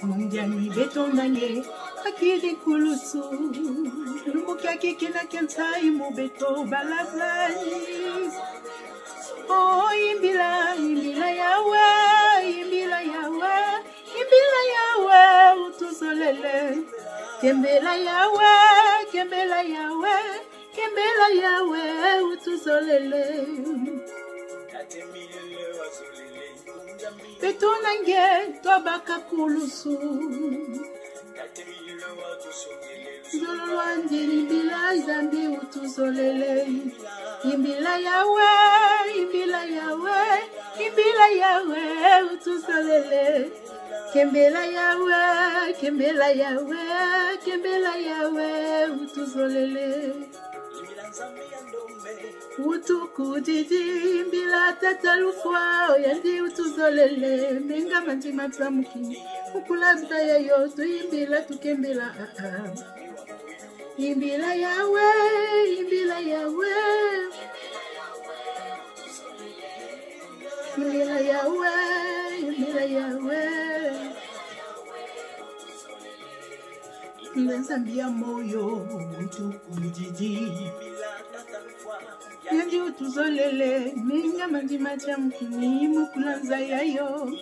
Mundiani betonanye akiri kulusu Lumukaki kina kentai mubeto balablani Oh imbila yawe imbila yawe utuzolele Kembela yawe utuzolele Betonange tobaka kulusu Zolwandi imbila zambi utuzolele Imbila yawe utuzolele Kembela yawe utuzolele Utuku didi mbila tatalufwa Oyandi utuzolele Menga manjima tsamuki Ukula bidaya yoto Imbila tukembela Imbila yawe Imbila yawe Nzambia moyo Utuku didi Yandi utuzolele Menga manjima tsamuki Mukula zayayo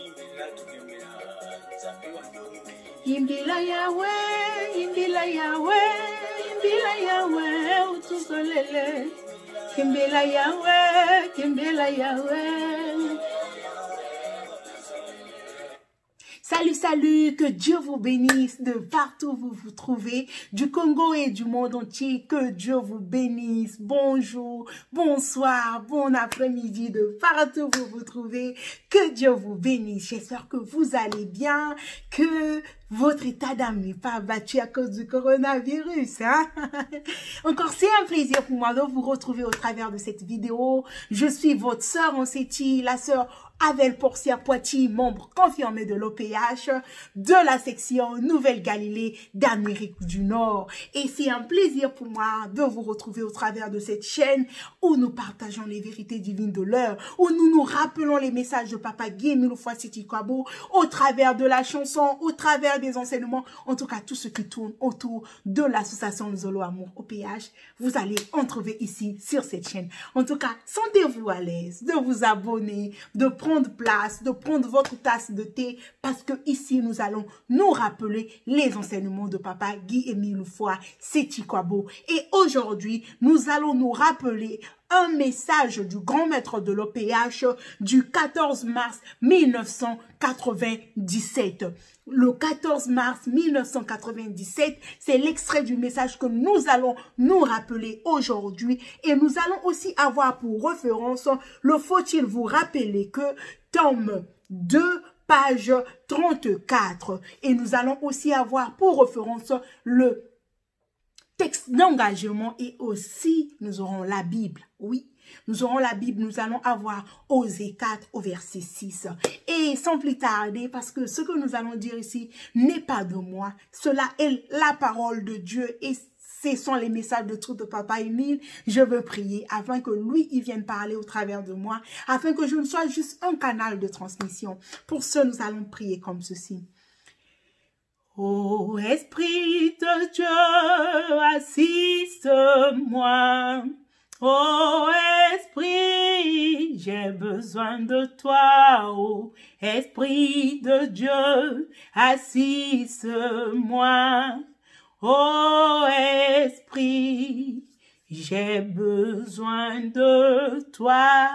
Imbila yawe utuzolele Kimbela yawe Salut, salut, que Dieu vous bénisse de partout où vous vous trouvez, du Congo et du monde entier, que Dieu vous bénisse. Bonjour, bonsoir, bon après-midi de partout où vous vous trouvez, que Dieu vous bénisse. J'espère que vous allez bien, que votre état d'âme n'est pas abattu à cause du coronavirus. Hein? Encore, c'est un plaisir pour moi de vous retrouver au travers de cette vidéo. Je suis votre sœur en Séti, la sœur Avel Porcière Poitiers, membre confirmé de l'OPH de la section Nouvelle-Galilée d'Amérique du Nord. Et c'est un plaisir pour moi de vous retrouver au travers de cette chaîne où nous partageons les vérités divines de l'heure, où nous nous rappelons les messages de Papa Guy Milufwa Seti Kwabo, au travers de la chanson, au travers des enseignements, en tout cas tout ce qui tourne autour de l'association Nzolo Amour OPH, vous allez en trouver ici sur cette chaîne. En tout cas, sentez-vous à l'aise de vous abonner, de prendre place, de prendre votre tasse de thé, parce que ici nous allons nous rappeler les enseignements de Papa Guy Milufwa Seti Kwabo. Et aujourd'hui, nous allons nous rappeler un message du grand maître de l'OPH du 14 mars 1997. Le 14 mars 1997, c'est l'extrait du message que nous allons nous rappeler aujourd'hui. Et nous allons aussi avoir pour référence le faut-il vous rappeler que tome 2, page 34. Et nous allons aussi avoir pour référence le texte d'engagement et aussi nous aurons la Bible. Oui, nous aurons la Bible, nous allons avoir Osée 4 au verset 6. Et sans plus tarder, parce que ce que nous allons dire ici n'est pas de moi, cela est la parole de Dieu et ce sont les messages de truth de Papa Émile. Je veux prier afin que lui, il vienne parler au travers de moi, afin que je ne sois juste un canal de transmission. Pour ce, nous allons prier comme ceci. Ô Esprit de Dieu, assiste-moi. Ô Esprit, j'ai besoin de toi. Ô Esprit de Dieu, assiste-moi. Ô Esprit, j'ai besoin de toi.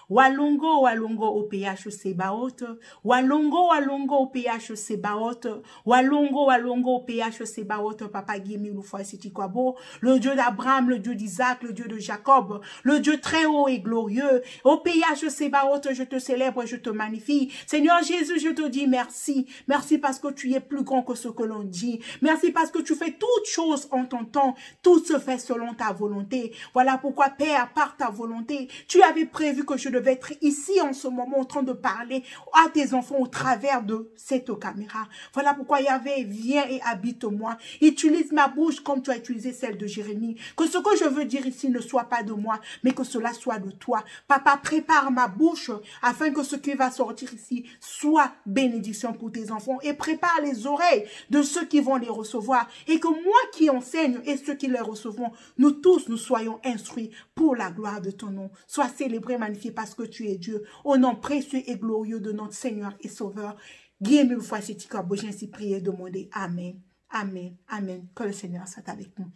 Walongo, walongo au PHC Baote. Walongo, walongo au PHC Baote. Walongo, walongo au PHC Baote. Papa Guy Milufwa Seti Kwabo. Le Dieu d'Abraham, le Dieu d'Isaac, le Dieu de Jacob. Le Dieu très haut et glorieux. Au PHC Baote, je te célèbre et je te magnifie. Seigneur Jésus, je te dis merci. Merci parce que tu es plus grand que ce que l'on dit. Merci parce que tu fais toutes choses en ton temps. Tout se fait selon ta volonté. volonté. Voilà pourquoi, Père, par ta volonté, tu avais prévu que je devais être ici en ce moment en train de parler à tes enfants au travers de cette caméra. Voilà pourquoi, Yahvé, viens et habite-moi. Utilise ma bouche comme tu as utilisé celle de Jérémie. Que ce que je veux dire ici ne soit pas de moi, mais que cela soit de toi. Papa, prépare ma bouche afin que ce qui va sortir ici soit bénédiction pour tes enfants et prépare les oreilles de ceux qui vont les recevoir et que moi qui enseigne et ceux qui les recevront, nous tous nous soyons instruits pour la gloire de ton nom. Sois célébré, magnifié parce que tu es Dieu. Au nom précieux et glorieux de notre Seigneur et Sauveur, Guillaume mille fois c'est Ticorbo, j'ai ainsi prié et demandé. Amen. Amen. Amen. Que le Seigneur soit avec nous.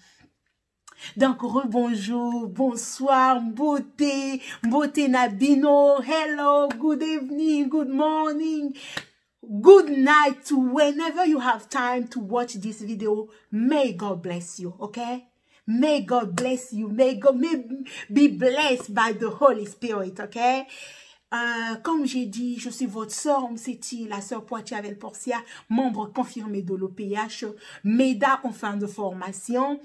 Donc, rebonjour, bonsoir, beauté, beauté Nabino, hello, good evening, good morning, good night to whenever you have time to watch this video. May God bless you, okay? May God bless you. May God be blessed by the Holy Spirit, okay? Comme j'ai dit, je suis votre sœur Mseti, la sœur Poitiers Portia, membre confirmé de l'OPH, MEDA en fin de formation.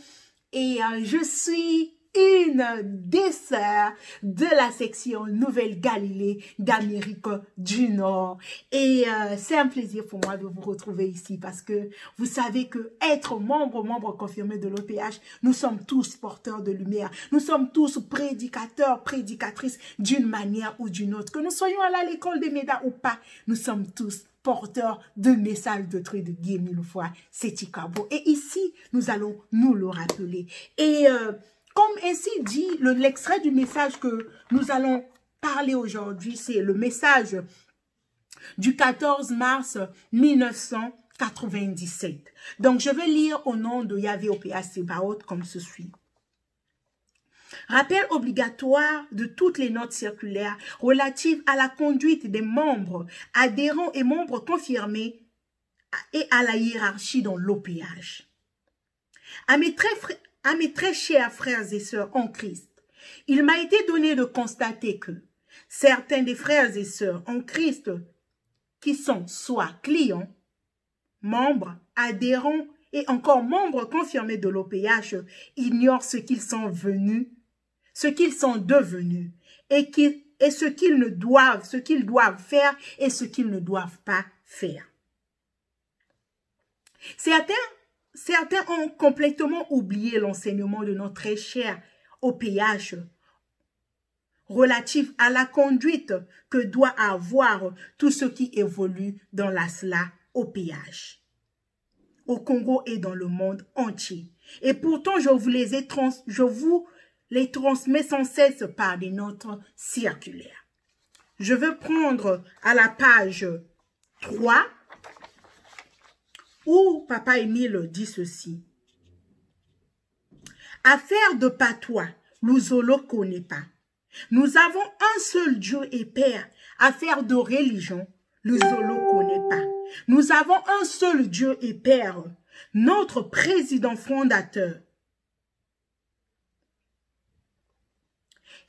Et je suis une des sœurs de la section Nouvelle-Galilée d'Amérique du Nord. Et c'est un plaisir pour moi de vous retrouver ici parce que vous savez que être membre confirmé de l'OPH, nous sommes tous porteurs de lumière. Nous sommes tous prédicateurs, prédicatrices d'une manière ou d'une autre. Que nous soyons à l'école des médias ou pas, nous sommes tous porteur de messages de trucs de Guillaume mille fois, c'est Ticorbo. Et ici, nous allons nous le rappeler. Et comme ainsi dit, l'extrait du message que nous allons parler aujourd'hui, c'est le message du 14 mars 1997. Donc, je vais lire au nom de Yahvé OPH Sebaot comme ce suit. Rappel obligatoire de toutes les notes circulaires relatives à la conduite des membres adhérents et membres confirmés et à la hiérarchie dans l'OPH. À mes très chers frères et sœurs en Christ, il m'a été donné de constater que certains des frères et sœurs en Christ qui sont soit clients, membres, adhérents et encore membres confirmés de l'OPH ignorent ce qu'ils sont venus, ce qu'ils sont devenus et ce qu'ils doivent faire et ce qu'ils ne doivent pas faire. Certains ont complètement oublié l'enseignement de notre très cher OPH relatif à la conduite que doit avoir tout ce qui évolue dans la SLA OPH, au Congo et dans le monde entier. Et pourtant, je vous les transmet sans cesse par des notes circulaires. Je vais prendre à la page 3 où Papa Émile dit ceci. Affaire de patois, l'ouzolo connaît pas. Nous avons un seul Dieu et Père. Affaire de religion, l'ouzolo connaît pas. Nous avons un seul Dieu et Père, notre président fondateur.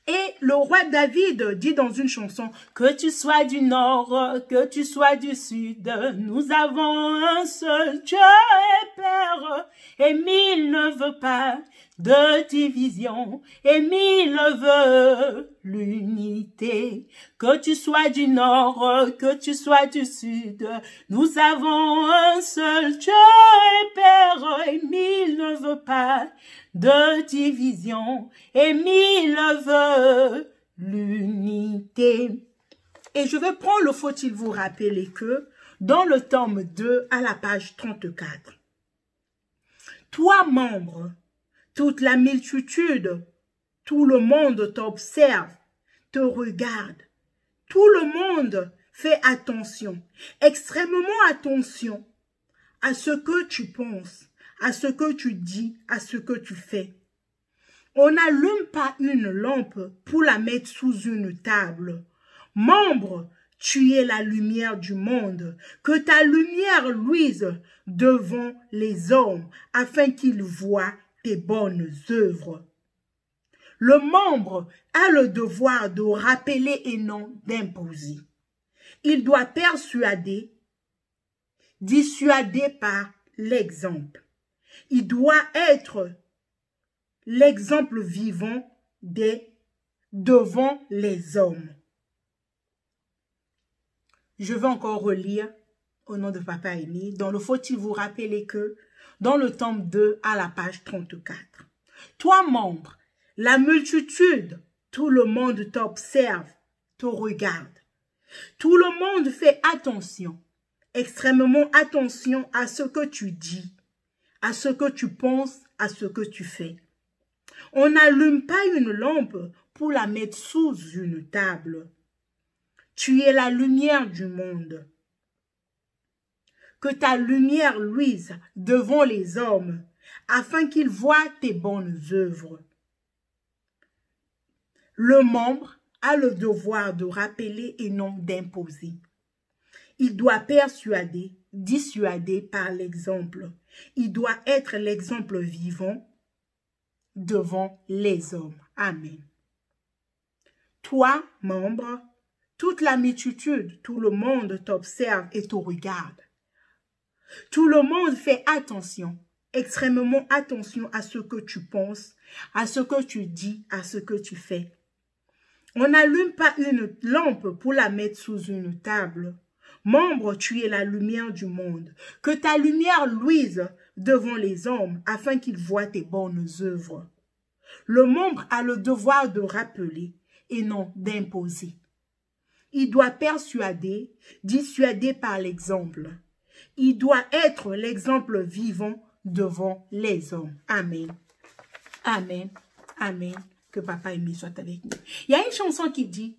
Et le roi David dit dans une chanson, que tu sois du nord, que tu sois du sud, nous avons un seul Dieu et Père, et mille ne veut pas de division, et mille veut l'unité. Que tu sois du nord, que tu sois du sud, nous avons un seul Dieu et Père, et mille ne veut pas de division, et mille veut l'unité. Et je vais prendre le faut-il vous rappeler que dans le tome 2 à la page 34, toi membre, toute la multitude, tout le monde t'observe, te regarde, tout le monde fait attention, extrêmement attention à ce que tu penses, à ce que tu dis, à ce que tu fais. On n'allume pas une lampe pour la mettre sous une table. Membre, tu es la lumière du monde. Que ta lumière luise devant les hommes, afin qu'ils voient tes bonnes œuvres. Le membre a le devoir de rappeler et non d'imposer. Il doit persuader, dissuader par l'exemple. Il doit être l'exemple vivant devant les hommes. Je vais encore relire au nom de Papa Émile. Dans le faut-il vous rappeler que dans le tome 2 à la page 34. Toi, membre, la multitude, tout le monde t'observe, te regarde. Tout le monde fait attention, extrêmement attention à ce que tu dis, à ce que tu penses, à ce que tu fais. On n'allume pas une lampe pour la mettre sous une table. Tu es la lumière du monde. Que ta lumière luise devant les hommes, afin qu'ils voient tes bonnes œuvres. Le membre a le devoir de rappeler et non d'imposer. Il doit persuader, dissuader par l'exemple. Il doit être l'exemple vivant devant les hommes. Amen. Toi, membre, toute la multitude, tout le monde t'observe et te regarde. Tout le monde fait attention, extrêmement attention à ce que tu penses, à ce que tu dis, à ce que tu fais. On n'allume pas une lampe pour la mettre sous une table. Membre, tu es la lumière du monde. Que ta lumière luise devant les hommes afin qu'ils voient tes bonnes œuvres. Le membre a le devoir de rappeler et non d'imposer. Il doit persuader, dissuader par l'exemple. Il doit être l'exemple vivant devant les hommes. Amen. Amen. Amen. Que Papa Émile soit avec nous. Il y a une chanson qui dit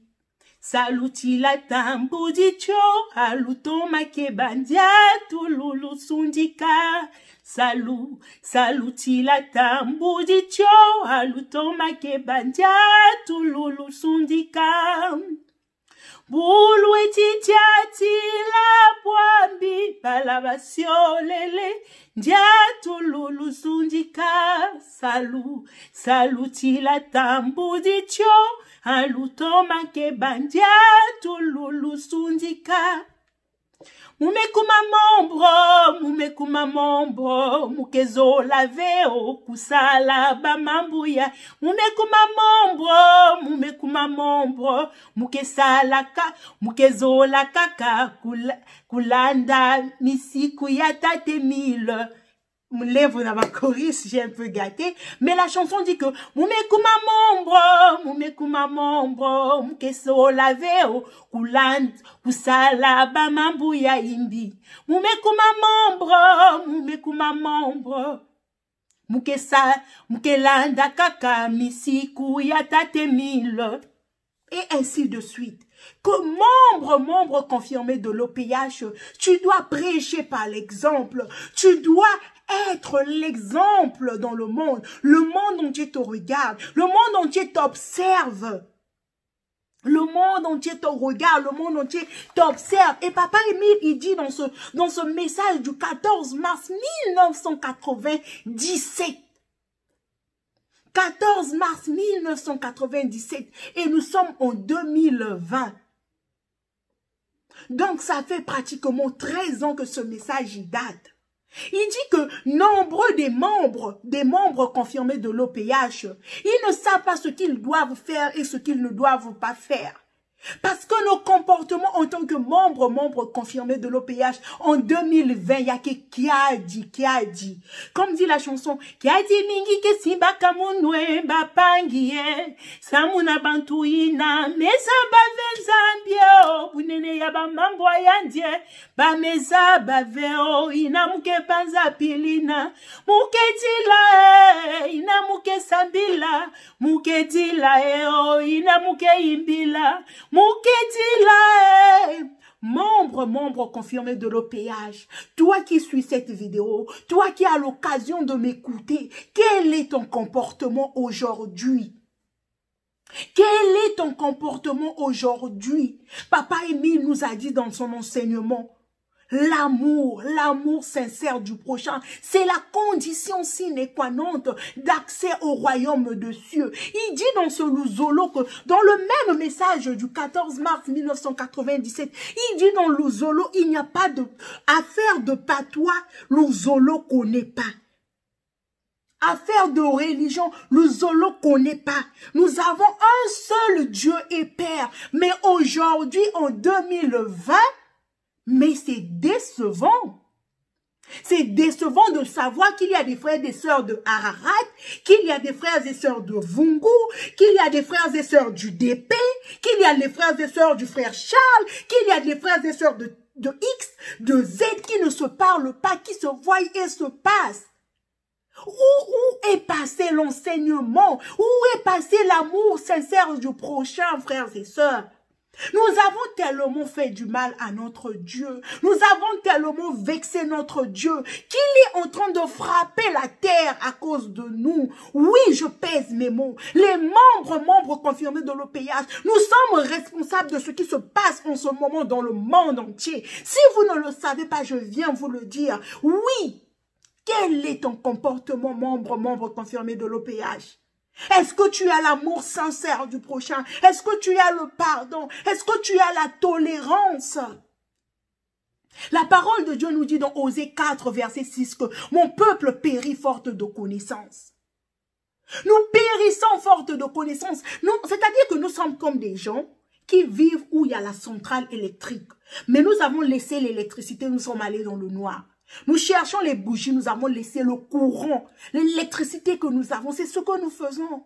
Saluti la tambudicho, aluto makebandia, tululu sundika. Saluti la tambudicho, aluto makebandia, tululu sundika. Bulu etitiati la bwambi balabasiolele ndiatu lulu sundika saluti la tambudicho alutoma kebandiatu lulu sundika. Mumekuma membro, mukezo laveo kusala bamambuya. Mumekuma membro, mukezo la kaka kulanda misiku ya tate mille. Mon lèvre n'a pas chorus, j'ai un peu gâté. Mais la chanson dit que Mumekuma membro, mukeso laveo, kusala bamambuya imbi. Mumekuma membro, mukelanda kaka misiku ya tate mille. Et ainsi de suite. Que membre confirmé de l'OPH, tu dois prêcher par l'exemple. Tu dois être l'exemple dans le monde. Le monde entier te regarde. Le monde entier t'observe. Le monde entier te regarde. Le monde entier t'observe. Et Papa Émile, il dit dans ce message du 14 mars 1997. 14 mars 1997 et nous sommes en 2020. Donc ça fait pratiquement 13 ans que ce message y date. Il dit que nombreux des membres confirmés de l'OPH, ils ne savent pas ce qu'ils doivent faire et ce qu'ils ne doivent pas faire. Parce que nos comportements en tant que membres confirmés de l'OPH en 2020, il y a qui a dit. Comme dit la chanson, qui a dit mingi ke simba kamunwe bapangie, samuna bantuina, mesa bavezambio, bunene ya bamambo yandie, ba mesa baveo, ina muke panza pilina, muke tila ina muke sambila, muke tila ina muke imbila, membre confirmé de l'OPH, toi qui suis cette vidéo, toi qui as l'occasion de m'écouter, quel est ton comportement aujourd'hui? Quel est ton comportement aujourd'hui? Papa Émile nous a dit dans son enseignement, l'amour sincère du prochain, c'est la condition sine qua non d'accès au royaume de cieux. Il dit dans ce Luzolo que dans le même message du 14 mars 1997, il dit dans Luzolo, il n'y a pas d'affaire de patois, Luzolo connaît pas. affaire de religion, le Zolo connaît pas. Nous avons un seul Dieu et Père. Mais aujourd'hui, en 2020, mais c'est décevant. C'est décevant de savoir qu'il y a des frères et des sœurs de Ararat, qu'il y a des frères et sœurs de Vungu, qu'il y a des frères et sœurs du DP, qu'il y a des frères et sœurs du frère Charles, qu'il y a des frères et sœurs de X, de Z qui ne se parlent pas, qui se voient et se passent. Où est passé l'enseignement? Où est passé l'amour sincère du prochain, frères et sœurs? Nous avons tellement fait du mal à notre Dieu. Nous avons tellement vexé notre Dieu qu'il est en train de frapper la terre à cause de nous. Oui, je pèse mes mots. Les membres confirmés de l'OPH, nous sommes responsables de ce qui se passe en ce moment dans le monde entier. Si vous ne le savez pas, je viens vous le dire. Oui, quel est ton comportement, membre confirmé de l'OPH? Est-ce que tu as l'amour sincère du prochain? Est-ce que tu as le pardon? Est-ce que tu as la tolérance? La parole de Dieu nous dit dans Osée 4, verset 6 que mon peuple périt faute de connaissance. Nous périssons faute de connaissance. C'est-à-dire que nous sommes comme des gens qui vivent où il y a la centrale électrique. Mais nous avons laissé l'électricité, nous sommes allés dans le noir. Nous cherchons les bougies, nous avons laissé le courant, l'électricité que nous avons, c'est ce que nous faisons.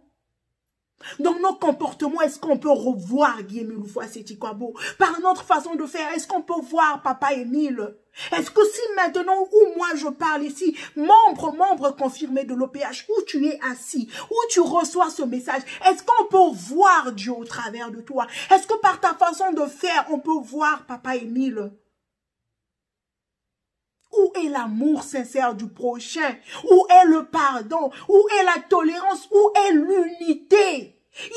Dans nos comportements, est-ce qu'on peut revoir Guillaume Loufoua Setikwabo? Par notre façon de faire, est-ce qu'on peut voir Papa Émile? Est-ce que si maintenant, où moi je parle ici, membre confirmé de l'OPH, où tu es assis, où tu reçois ce message, est-ce qu'on peut voir Dieu au travers de toi? Est-ce que par ta façon de faire, on peut voir Papa Émile? Où est l'amour sincère du prochain? Où est le pardon? Où est la tolérance? Où est l'unité?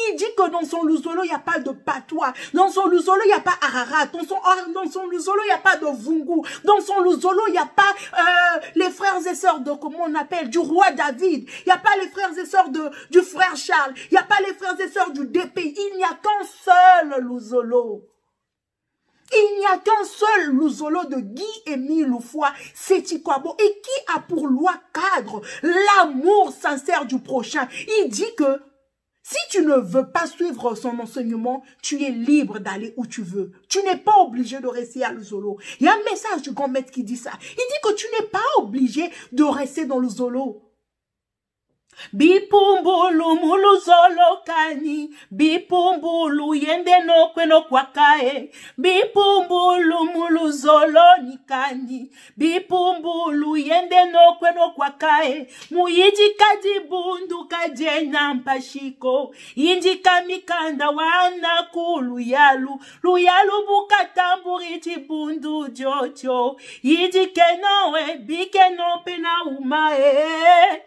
Il dit que dans son Luzolo, il n'y a pas de patois. Dans son Luzolo, il n'y a pas Ararat. Dans son Luzolo, il n'y a pas de Vungu. Dans son Luzolo, il n'y a pas les frères et sœurs de, comment on appelle, du roi David. Il n'y a pas les frères et sœurs du frère Charles. Il n'y a pas les frères et sœurs du DP. Il n'y a qu'un seul Luzolo. Il n'y a qu'un seul Luzolo de Guy-Émile Loufoua Setikwabo et qui a pour loi cadre l'amour sincère du prochain. Il dit que si tu ne veux pas suivre son enseignement, tu es libre d'aller où tu veux. Tu n'es pas obligé de rester à Luzolo. Il y a un message du grand maître qui dit ça. Il dit que tu n'es pas obligé de rester dans Luzolo. Bipumbulu muluzolo kani, bipumbulu yende no kweno kwakae, bipumbulu muluzolo nikani, bipumbulu yende no kweno kwakae, muyiji kadi bundu kajena mpashiko, injika mikanda wana kuluyalu, luyalu bukatamburiti bundu jojo, yijike noe bike no pena umae.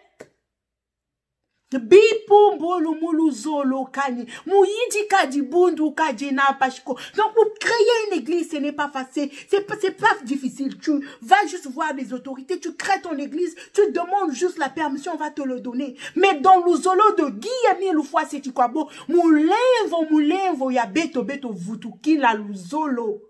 Bipumbulu muluzolo kani, muyidi kadi bundu kajena pashiko. Donc pour créer une église, ce n'est pas facile, c'est pas difficile. Tu vas juste voir les autorités, tu crées ton église, tu demandes juste la permission, on va te le donner. Mais dans le zolo de Guy-Émile Loufoua Setikwabo, mulenvo ya beto vutuki la luzolo.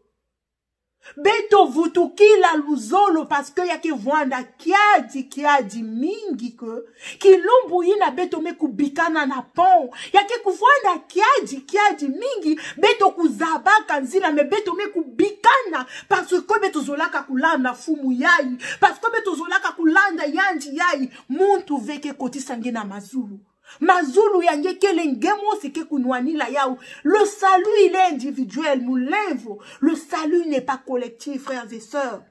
Beto vutuki la luzolo parce que ya ki vwanda kiadi mingi ke kilumbu ina beto me kubikana na pon ya ki kuvwanda kiadi mingi beto kuzabaka nzina me beto me kubikana parce que beto zolaka kulanda fumu yai parce que beto zolaka kulanda yanji yai muntu veke koti sangena mazulu. Mazulu yange kele ngemo seke kunwani la yao. Le salut il est individuel, moulevo. Le salut n'est pas collectif, frères et sœurs.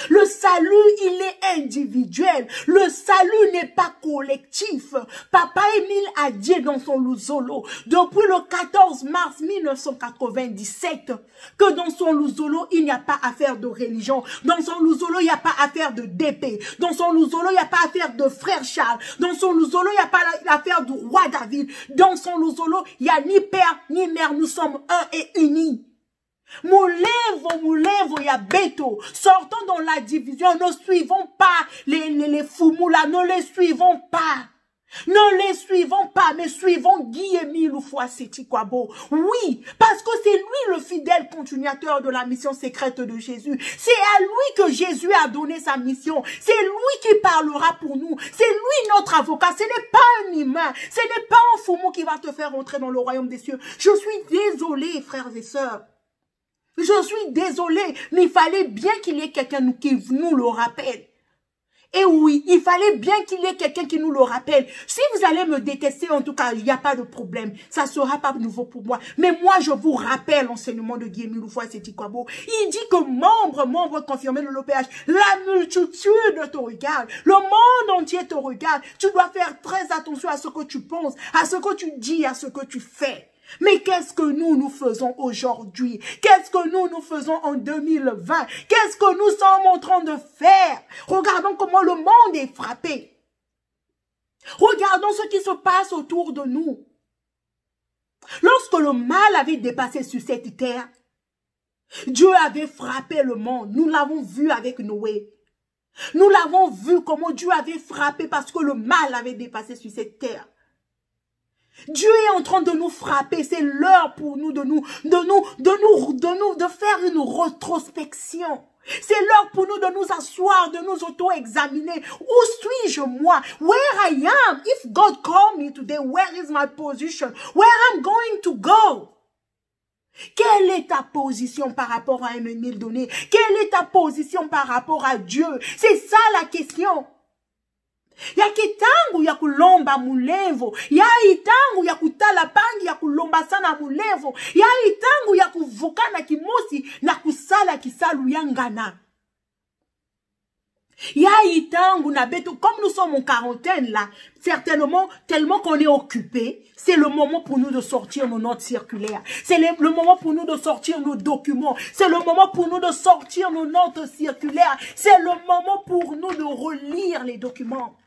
Le salut, il est individuel. Le salut n'est pas collectif. Papa Émile a dit dans son Luzolo, depuis le 14 mars 1997, que dans son Luzolo, il n'y a pas affaire de religion. Dans son Luzolo, il n'y a pas affaire de DP. Dans son Luzolo, il n'y a pas affaire de frère Charles. Dans son Luzolo, il n'y a pas l'affaire du roi David. Dans son Luzolo, il n'y a ni père ni mère. Nous sommes un et unis. Moulevo, ya beto. Sortons dans la division. Ne suivons pas les foumous là. Ne les suivons pas. Ne les suivons pas, mais suivons Guy-Émile Oufouasséti-Kouabo. Oui, parce que c'est lui le fidèle continuateur de la mission secrète de Jésus. C'est à lui que Jésus a donné sa mission. C'est lui qui parlera pour nous. C'est lui notre avocat. Ce n'est pas un humain. Ce n'est pas un foumou qui va te faire entrer dans le royaume des cieux. Je suis désolée, frères et sœurs. Je suis désolée, mais il fallait bien qu'il y ait quelqu'un qui nous le rappelle. Et oui, il fallait bien qu'il y ait quelqu'un qui nous le rappelle. Si vous allez me détester, en tout cas, il n'y a pas de problème. Ça ne sera pas nouveau pour moi. Mais moi, je vous rappelle l'enseignement de Guy-Émile Oufouasséti-Kouabo. Il dit que membre confirmé de l'OPH, la multitude te regarde. Le monde entier te regarde. Tu dois faire très attention à ce que tu penses, à ce que tu dis, à ce que tu fais. Mais qu'est-ce que nous faisons aujourd'hui? Qu'est-ce que nous faisons en 2020? Qu'est-ce que nous sommes en train de faire? Regardons comment le monde est frappé. Regardons ce qui se passe autour de nous. Lorsque le mal avait dépassé sur cette terre, Dieu avait frappé le monde. Nous l'avons vu avec Noé. Nous l'avons vu comment Dieu avait frappé parce que le mal avait dépassé sur cette terre. Dieu est en train de nous frapper. C'est l'heure pour nous de faire une rétrospection. C'est l'heure pour nous de nous asseoir, de nous auto-examiner. Où suis-je moi? Where I am? If God called me today, where is my position? Where I'm going to go? Quelle est ta position par rapport à un ennemi donné? Quelle est ta position par rapport à Dieu? C'est ça la question. Ya kitangu ya kulomba mulevo, ya itangu ya kutala pangi ya kulomba sana mulevo, ya itangu ya kuvukana kimosi na kusala kisalu yangana. Ya itangu na beto, comme nous sommes en quarantaine là, certainement, tellement qu'on est occupé, c'est le moment pour nous de sortir nos notes circulaires. C'est le moment pour nous de sortir nos documents. C'est le moment pour nous de sortir nos notes circulaires. C'est le moment pour nous de relire les documents.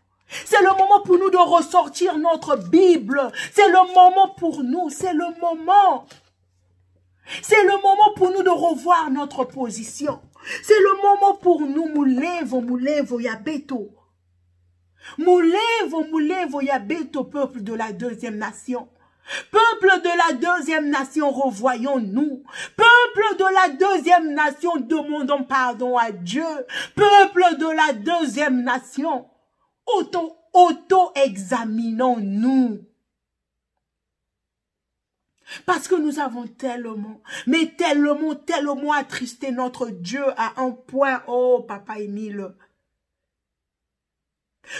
C'est le moment pour nous de ressortir notre Bible. C'est le moment pour nous. C'est le moment. C'est le moment pour nous de revoir notre position. C'est le moment pour nous. Moulevo, yabeto. Moulevo, yabeto, peuple de la deuxième nation. Peuple de la deuxième nation, revoyons-nous. Peuple de la deuxième nation, demandons pardon à Dieu. Peuple de la deuxième nation, auto-examinons-nous. Parce que nous avons tellement, mais tellement attristé notre Dieu à un point. Oh, Papa Émile.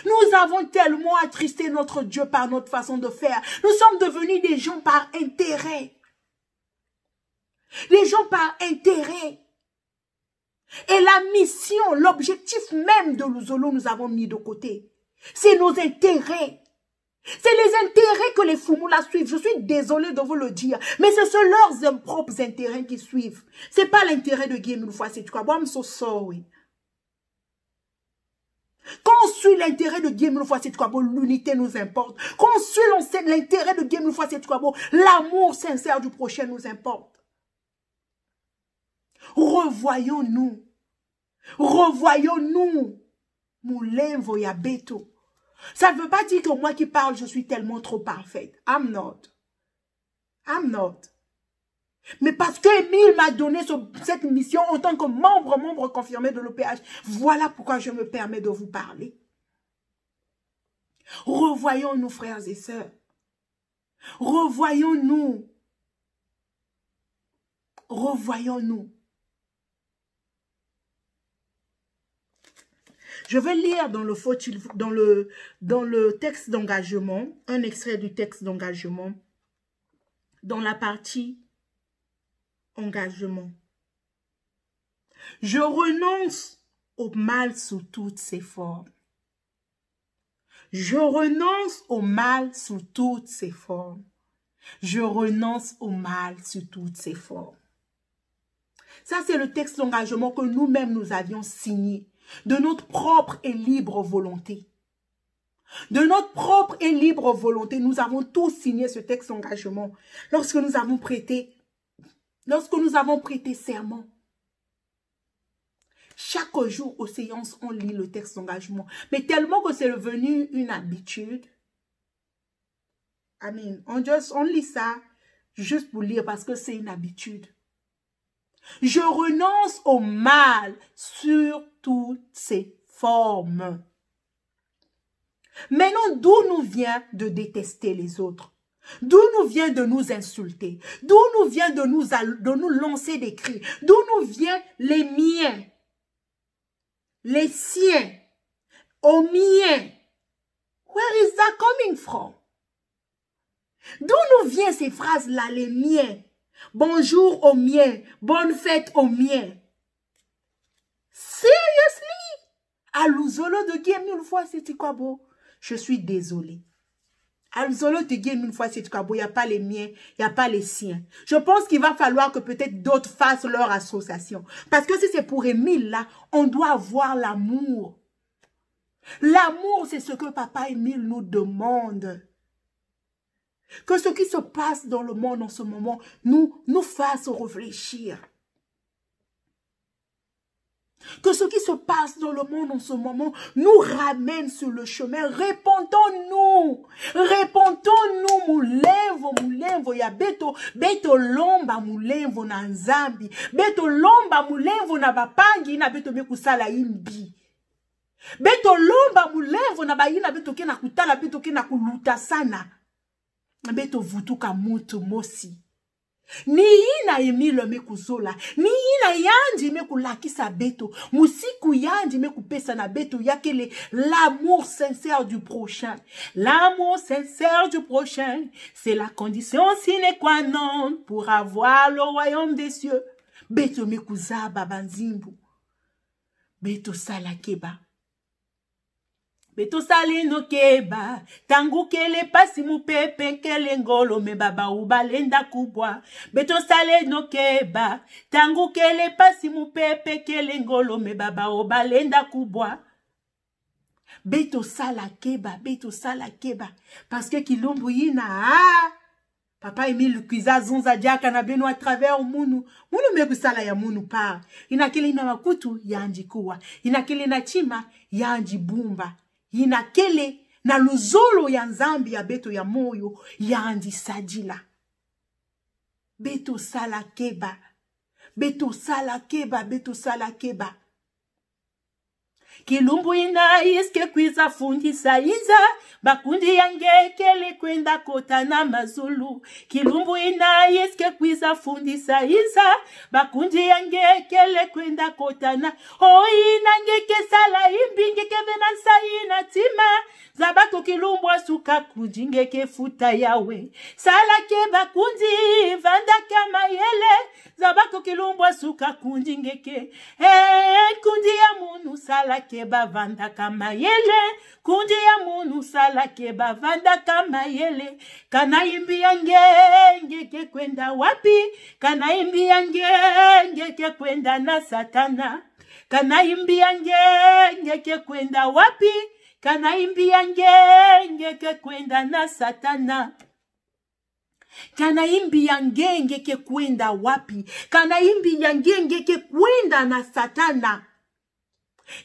Nous avons tellement attristé notre Dieu par notre façon de faire. Nous sommes devenus des gens par intérêt. Des gens par intérêt. Et la mission, l'objectif même de l'Ouzolo, nous avons mis de côté. C'est nos intérêts. C'est les intérêts que les Fumula suivent. Je suis désolée de vous le dire. Mais ce sont leurs propres intérêts qui suivent. Ce n'est pas l'intérêt de Guy-Émile Oufouasséti-Kouabo. I'm so sorry. Quand on suit l'intérêt de Guy-Émile Oufouasséti-Kouabo, l'unité nous importe. Quand on suit l'intérêt de Guy-Émile Oufouasséti-Kouabo, l'amour sincère du prochain nous importe. Revoyons-nous. Revoyons-nous. Moulevo yabeto. Ça ne veut pas dire que moi qui parle, je suis tellement trop parfaite. I'm not. I'm not. Mais parce que Émile m'a donné cette mission en tant que membre confirmé de l'OPH, voilà pourquoi je me permets de vous parler. Revoyons-nous, frères et sœurs. Revoyons-nous. Revoyons-nous. Je vais lire dans le texte d'engagement, un extrait du texte d'engagement, dans la partie engagement. Je renonce au mal sous toutes ses formes. Je renonce au mal sous toutes ses formes. Je renonce au mal sous toutes ses formes. Ça, c'est le texte d'engagement que nous-mêmes nous avions signé. De notre propre et libre volonté. De notre propre et libre volonté, nous avons tous signé ce texte d'engagement lorsque nous avons prêté serment. Chaque jour aux séances, on lit le texte d'engagement. Mais tellement que c'est devenu une habitude, Amen. On lit ça juste pour lire parce que c'est une habitude. Je renonce au mal sur toutes ses formes. Maintenant, d'où nous vient de détester les autres? D'où nous vient de nous insulter? D'où nous vient de nous lancer des cris? D'où nous vient les miens? Les siens? Aux miens? Where is that coming from? D'où nous viennent ces phrases-là, les miens? Bonjour aux miens, bonne fête aux miens. Seriously? Aluzolo de game une fois, c'est quoi beau? Je suis désolée. Aluzolo de game une fois, c'est quoi beau? Il n'y a pas les miens, il n'y a pas les siens. Je pense qu'il va falloir que peut-être d'autres fassent leur association. Parce que si c'est pour Émile, là, on doit avoir l'amour. L'amour, c'est ce que Papa Émile nous demande. Que ce qui se passe dans le monde en ce moment nous fasse réfléchir. Que ce qui se passe dans le monde en ce moment nous ramène sur le chemin. Répondons-nous. Répondons-nous. Mulevo ya beto lomba mulevo na nzambi. Beto lomba mulevo na bapangi na beto mekusala imbi. Beto lomba mulevo na bayina beto ke na kutala beto ke na kuluta sana. Beto vutuka mutu mosi. Ni ina Emile mekuzola. Ni ina yandi mekulakisa beto. Musiku yandi mekupesa na beto yakele l'amour sincère du prochain. L'amour sincère du prochain, c'est la condition sine qua non pour avoir le royaume des cieux. Beto mekuza babanzimbu. Beto salakeba. Beto sali no keba, tangu kele pasi mu pepe kele ngolo me baba ubalenda kubwa. Beto sali no keba, tangu kele pasi mu pepe kele ngolo me baba ubalenda kubwa. Beto sala keba, parce que kilombu yina Papa Émile Kwiza zonza diaka na beno à travers munu meku sala ya munu pa. Inakele ina makutu ya anjikuwa, inakele na chima ya anjibumba. Inakele na luzolo ya nzambi ya beto ya moyo ya andi sadila. Beto sala keba. Beto sala keba. Kilumbu ina iske kwiza fundisa iza. Bakundi yange kele kwenda kota na mazulu. Kilumbu ina iske kwiza fundisa iza. Bakundi yange kele kwenda kota na. Nange kesala imbinge kevenansa ina tima. Zabako kilumbu asuka kujinge ke futa yawe. Sala ke bakundi vanda kama yele. Zabako kilumbu asuka kujinge ke. Kundi ya munu sala ke bavanda kama yele. Kundi ya munu sala ke bavanda kama yele. Kana imbi yange ke kwenda wapi. Kana imbi yange ke kwenda na satana. Kana imbi yange ke kwenda wapi. Kana imbi yange ke kwenda na satana. Kana imbi yange ke kwenda wapi. Kana imbi yange ke kwenda na satana.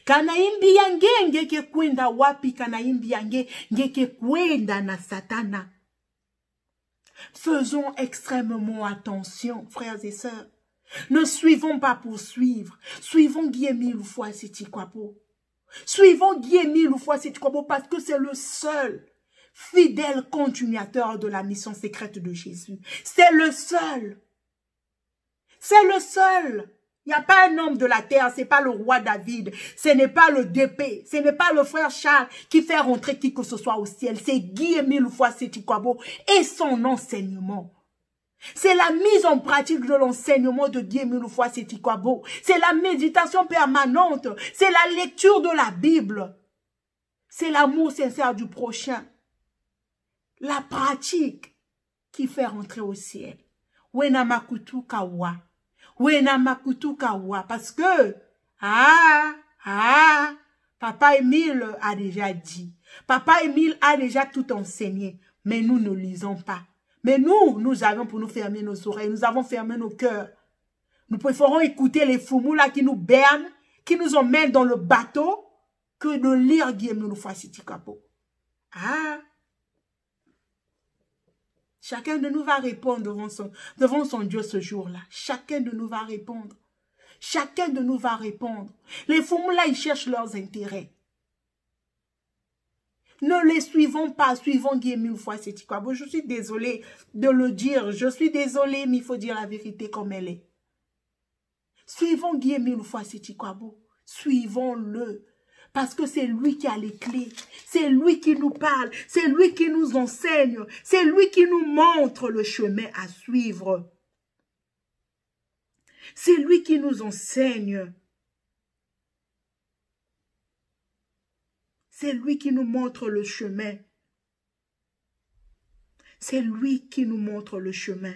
Kana imbi yange ke kwenda wapi. Kana imbi yange ke kwenda na satana. Faisons extrêmement attention, frères et sœurs. Ne suivons pas pour suivre. Suivons Guy-Émile Fuasiti-Kwapo. Suivons Guy-Émile Fuasiti-Kwapo parce que c'est le seul fidèle continuateur de la mission secrète de Jésus. C'est le seul. C'est le seul. Il n'y a pas un homme de la terre, ce n'est pas le roi David, ce n'est pas le DP, ce n'est pas le frère Charles qui fait rentrer qui que ce soit au ciel. C'est Guy-Émile Fuasiti-Kwapo et son enseignement. C'est la mise en pratique de l'enseignement de Guy-Émile Fuasiti-Kwapo. C'est la méditation permanente. C'est la lecture de la Bible. C'est l'amour sincère du prochain. La pratique qui fait rentrer au ciel. Wena makutu kawa. Wena makutu kawa. Parce que, Papa Émile a déjà dit. Papa Émile a déjà tout enseigné. Mais nous ne lisons pas. Mais nous avons pour nous fermer nos oreilles. Nous avons fermé nos cœurs. Nous préférons écouter les foumous là qui nous bernent, qui nous emmènent dans le bateau, que de lire Guy-Émile Fuasiti-Kwapo. Chacun de nous va répondre devant son Dieu ce jour-là. Chacun de nous va répondre. Chacun de nous va répondre. Les fous là, ils cherchent leurs intérêts. Ne les suivons pas, suivons Dieu mille fois, c'est quoi. Bon, je suis désolée de le dire. Je suis désolée, mais il faut dire la vérité comme elle est. Suivons Dieu mille fois, c'est quoi. Bon, suivons-le. Parce que c'est lui qui a les clés. C'est lui qui nous parle. C'est lui qui nous enseigne. C'est lui qui nous montre le chemin à suivre. C'est lui qui nous enseigne. C'est lui qui nous montre le chemin. C'est lui qui nous montre le chemin.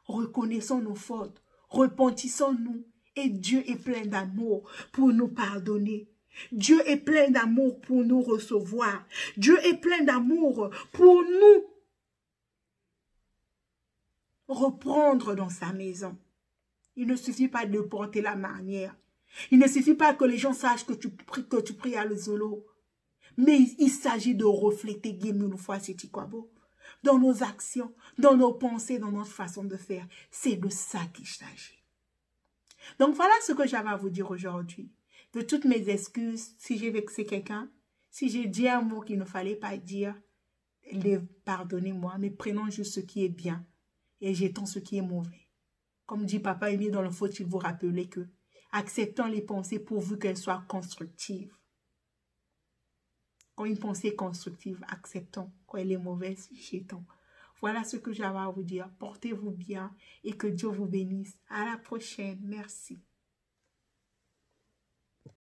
Reconnaissons nos fautes. Repentissons-nous. Et Dieu est plein d'amour pour nous pardonner. Dieu est plein d'amour pour nous recevoir. Dieu est plein d'amour pour nous reprendre dans sa maison. Il ne suffit pas de porter la manière. Il ne suffit pas que les gens sachent que tu pries à l'Ezolo. Mais il s'agit de refléter une fois c'est quoi beau. Dans nos actions, dans nos pensées, dans notre façon de faire. C'est de ça qu'il s'agit. Donc voilà ce que j'avais à vous dire aujourd'hui. De toutes mes excuses, si j'ai vexé quelqu'un, si j'ai dit un mot qu'il ne fallait pas dire, pardonnez-moi, mais prenons juste ce qui est bien et jetons ce qui est mauvais. Comme dit Papa Émile dans le faut-il vous rappeler que acceptons les pensées pourvu qu'elles soient constructives. Quand une pensée est constructive, acceptons. Quand elle est mauvaise, jetons. Voilà ce que j'avais à vous dire. Portez-vous bien et que Dieu vous bénisse. À la prochaine. Merci.